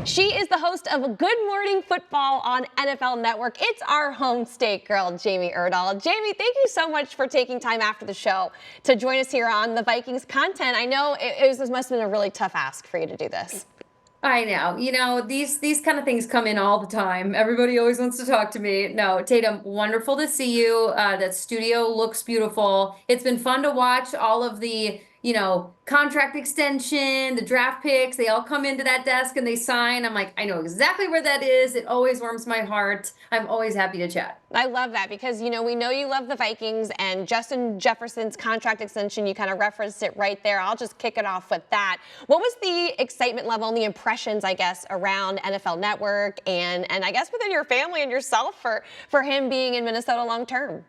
She is the host of Good Morning Football on NFL Network. It's our home state girl, Jamie Erdahl. Jamie, thank you so much for taking time after the show to join us here on the Vikings content. I know it must have been a really tough ask for you to do this. I know. These kind of things come in all the time. Everybody always wants to talk to me. No, Tatum, wonderful to see you. That studio looks beautiful. It's been fun to watch all of the, contract extension, the draft picks. They all come into that desk and they sign. I'm like, I know exactly where that is. It always warms my heart. I'm always happy to chat. I love that because, we know you love the Vikings, and Justin Jefferson's contract extension, you kind of referenced it right there. I'll just kick it off with that. What was the excitement level and the impressions, I guess, around NFL Network and I guess within your family and yourself for him being in Minnesota long term?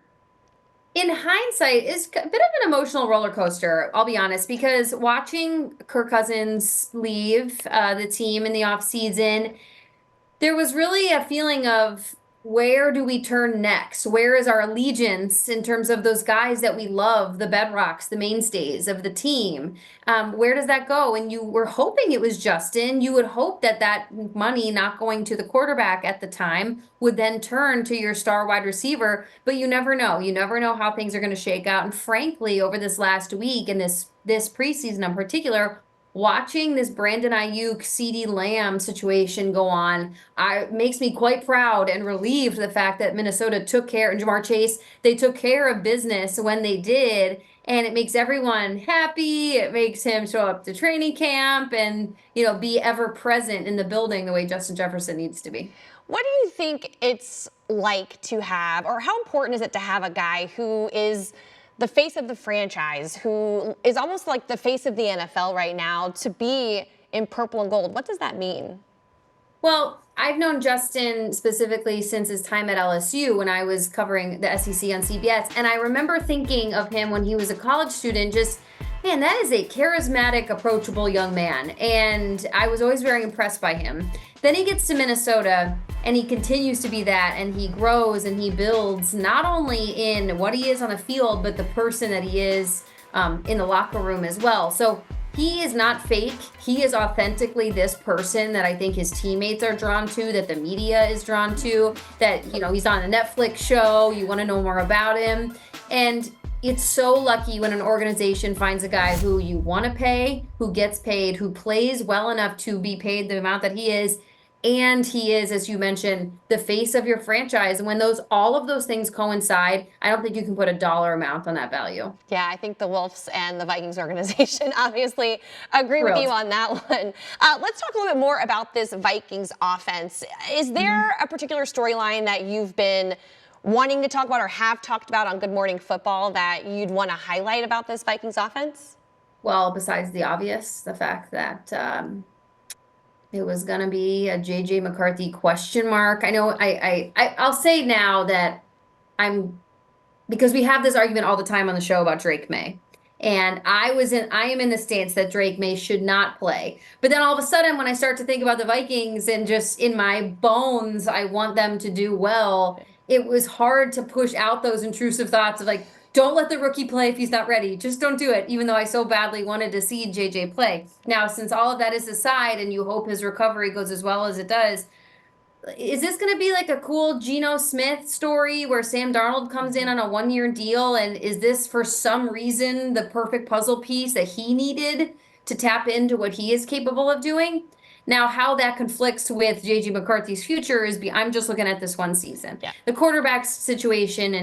In hindsight, it's a bit of an emotional roller coaster, I'll be honest, because watching Kirk Cousins leave the team in the offseason, there was really a feeling of, where do we turn next? Where is our allegiance in terms of those guys that we love, the bedrocks, the mainstays of the team? Where does that go? And you were hoping it was Justin. You would hope that money not going to the quarterback at the time would then turn to your star wide receiver, but you never know. You never know how things are going to shake out. And frankly, over this last week and this preseason in particular, watching this Brandon Ayuk, CeeDee Lamb situation go on, makes me quite proud and relieved the fact that Minnesota took care, and Jamar Chase, they took care of business when they did, and it makes everyone happy. It makes him show up to training camp and, be ever present in the building the way Justin Jefferson needs to be. What do you think it's like to have, or how important is it to have a guy who is the face of the franchise, who is almost like the face of the NFL right now, to be in purple and gold? What does that mean? Well, I've known Justin specifically since his time at LSU when I was covering the SEC on CBS. And I remember thinking of him when he was a college student, just, man, that is a charismatic, approachable young man. And I was always very impressed by him. Then he gets to Minnesota and he continues to be that, and he grows and he builds not only in what he is on the field, but the person that he is in the locker room as well. So he is not fake. He is authentically this person that I think his teammates are drawn to, that the media is drawn to, that, he's on a Netflix show. You want to know more about him. And it's so lucky when an organization finds a guy who you want to pay, who gets paid, who plays well enough to be paid the amount that he is. And he is, as you mentioned, the face of your franchise. And when all of those things coincide, I don't think you can put a dollar amount on that value. Yeah, I think the Wolves and the Vikings organization obviously agree with you on that one. Let's talk a little bit more about this Vikings offense. Is there a particular storyline that you've been wanting to talk about or have talked about on Good Morning Football that you'd want to highlight about this Vikings offense? Well, besides the obvious, the fact that it was going to be a J.J. McCarthy question mark. I know I'll say now that because we have this argument all the time on the show about Drake May. And I am in the stance that Drake May should not play. But then all of a sudden, when I start to think about the Vikings and just in my bones, I want them to do well, it was hard to push out those intrusive thoughts of like, don't let the rookie play if he's not ready. Just don't do it, even though I so badly wanted to see JJ play. Now, since all of that is aside and you hope his recovery goes as well as it does, is this going to be like a cool Geno Smith story where Sam Darnold comes in on a one-year deal? And is this, for some reason, the perfect puzzle piece that he needed to tap into what he is capable of doing? Now, how that conflicts with J.J. McCarthy's future I'm just looking at this one season. Yeah. The quarterback situation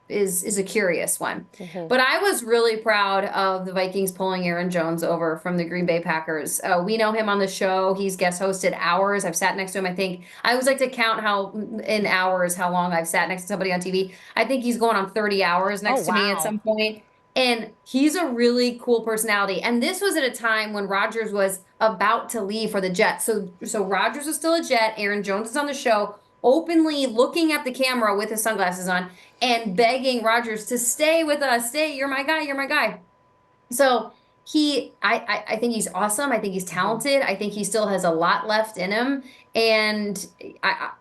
is a curious one. But I was really proud of the Vikings pulling Aaron Jones over from the Green Bay Packers. We know him on the show. He's guest hosted hours. I've sat next to him. I always like to count how long I've sat next to somebody on TV. I think he's going on 30 hours next to me at some point. And he's a really cool personality. And this was at a time when Rodgers was about to leave for the Jets. So Rodgers was still a Jet. Aaron Jones is on the show, openly looking at the camera with his sunglasses on and begging Rodgers to stay with us. Stay, you're my guy. So I think he's awesome. I think he's talented. I think he still has a lot left in him. And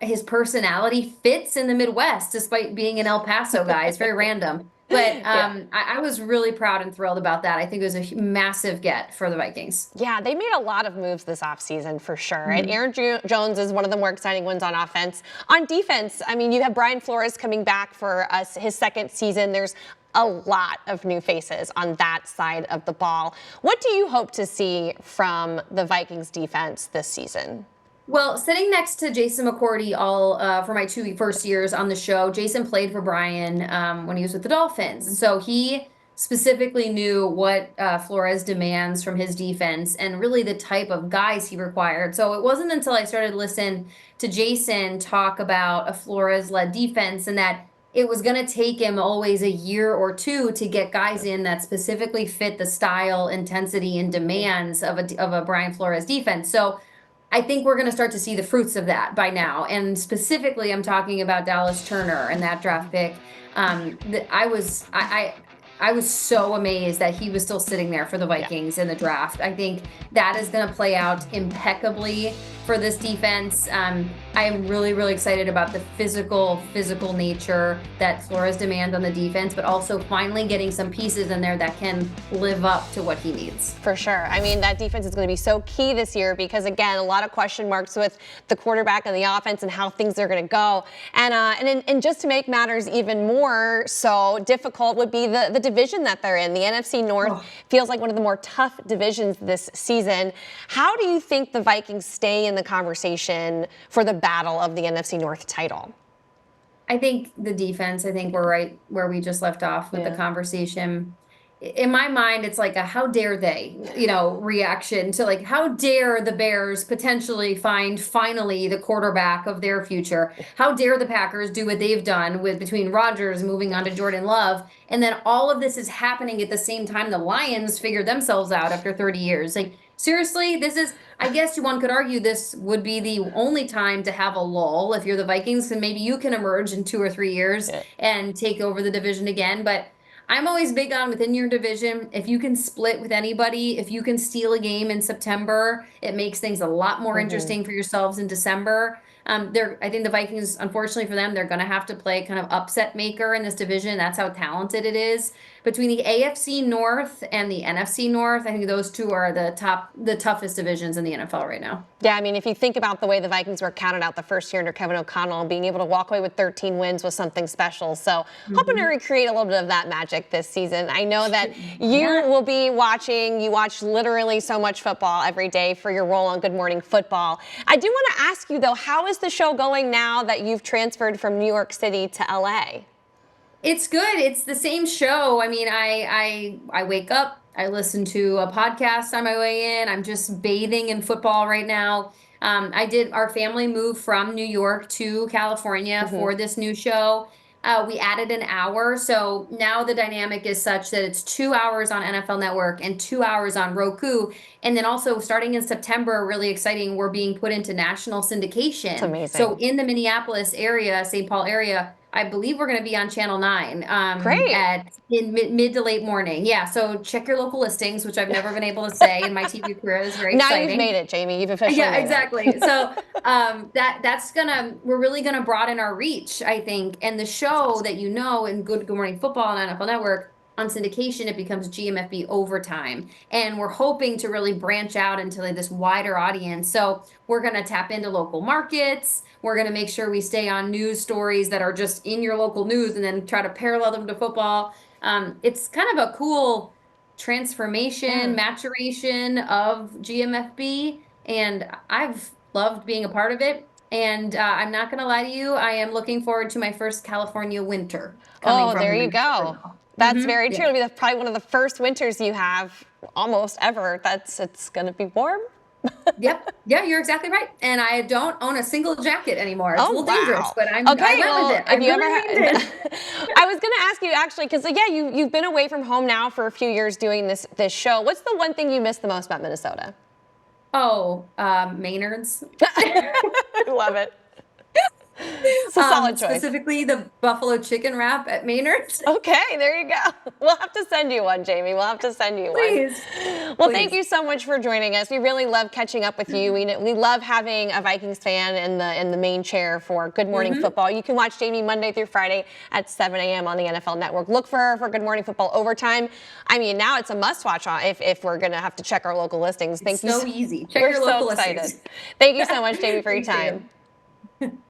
his personality fits in the Midwest, despite being an El Paso guy. It's very random. But Yeah. I was really proud and thrilled about that. I think it was a massive get for the Vikings. Yeah, they made a lot of moves this offseason for sure. And Mhm. Aaron Jones is one of the more exciting ones on offense. On defense, I mean, you have Brian Flores coming back for his second season. There's a lot of new faces on that side of the ball. What do you hope to see from the Vikings defense this season? Well, sitting next to Jason McCourty all for my 2 first years on the show, Jason played for Brian when he was with the Dolphins. And so he specifically knew what Flores demands from his defense and really the type of guys he required. So it wasn't until I started to listen to Jason talk about a Flores-led defense and that it was going to take him always a year or two to get guys in that specifically fit the style, intensity, and demands of a Brian Flores defense. So I think we're going to start to see the fruits of that by now. And specifically, I'm talking about Dallas Turner and that draft pick. I was so amazed that he was still sitting there for the Vikings in the draft. I think that is going to play out impeccably for this defense. I am really, really excited about the physical nature that Flores demands on the defense, but also finally getting some pieces in there that can live up to what he needs. For sure. I mean, that defense is going to be so key this year because, again, a lot of question marks with the quarterback and the offense and how things are going to go. And just to make matters even more so difficult would be the division that they're in. The NFC North feels like one of the more tough divisions this season. How do you think the Vikings stay in the conversation for the battle of the NFC North title? I think the defense, I think we're right where we just left off with the conversation. In my mind, it's like a how dare they, reaction to like, how dare the Bears potentially find finally the quarterback of their future? How dare the Packers do what they've done with between Rodgers moving on to Jordan Love? And then all of this is happening at the same time the Lions figured themselves out after 30 years. Like, seriously, I guess one could argue this would be the only time to have a lull if you're the Vikings, and maybe you can emerge in 2 or 3 years and take over the division again. But I'm always big on within your division. If you can split with anybody, if you can steal a game in September, it makes things a lot more interesting for yourselves in December. I think the Vikings, unfortunately for them, they're going to have to play kind of upset maker in this division. That's how talented it is. Between the AFC North and the NFC North, I think those two are the toughest divisions in the NFL right now. Yeah, I mean, if you think about the way the Vikings were counted out the first year under Kevin O'Connell, being able to walk away with 13 wins was something special. So hoping to recreate a little bit of that magic this season. I know that you will be watching. You watch literally so much football every day for your role on Good Morning Football. I do want to ask you, though, how is the show going now that you've transferred from New York City to LA? It's good. It's the same show. I mean, I wake up, I listen to a podcast on my way in. I'm just bathing in football right now. Our family moved from New York to California for this new show. We added an hour. So now the dynamic is such that it's 2 hours on NFL Network and 2 hours on Roku. And then also starting in September, really exciting, we're being put into national syndication. That's amazing. So in the Minneapolis area, St. Paul area, I believe we're going to be on Channel 9 Great. in mid to late morning. Yeah, so check your local listings, which I've never been able to say in my TV career. It's very Now exciting. You've made it, Jamie. You've officially Yeah, made exactly. it. So we're really gonna broaden our reach, I think. And the show that in Good Morning Football on NFL Network, on syndication, it becomes GMFB Overtime. And we're hoping to really branch out into like this wider audience. So we're going to tap into local markets. We're going to make sure we stay on news stories that are just in your local news and then try to parallel them to football. It's kind of a cool transformation, maturation of GMFB. And I've loved being a part of it. And I'm not going to lie to you, I am looking forward to my first California winter. Oh, there you go. That's very true. It'll be probably one of the first winters you have almost ever. It's going to be warm. Yep. Yeah, you're exactly right. And I don't own a single jacket anymore. It's a little dangerous, but I went with it. I was going to ask you actually, because you've been away from home now for a few years doing this show. What's the one thing you miss the most about Minnesota? Oh, Maynard's. I love it. It's a solid choice. Specifically the buffalo chicken wrap at Maynard's. Okay, there you go. We'll have to send you one, Jamie. We'll have to send you Please. one. Well, thank you so much for joining us. We really love catching up with you. We love having a Vikings fan in the main chair for Good Morning Football. You can watch Jamie Monday through Friday at 7 a.m. on the NFL Network. Look for her for Good Morning Football Overtime. I mean, now it's a must-watch if we're going to have to check our local listings. Thank you. So easy. Check We're your local so excited. listings. Thank you so much, Jamie, for your time.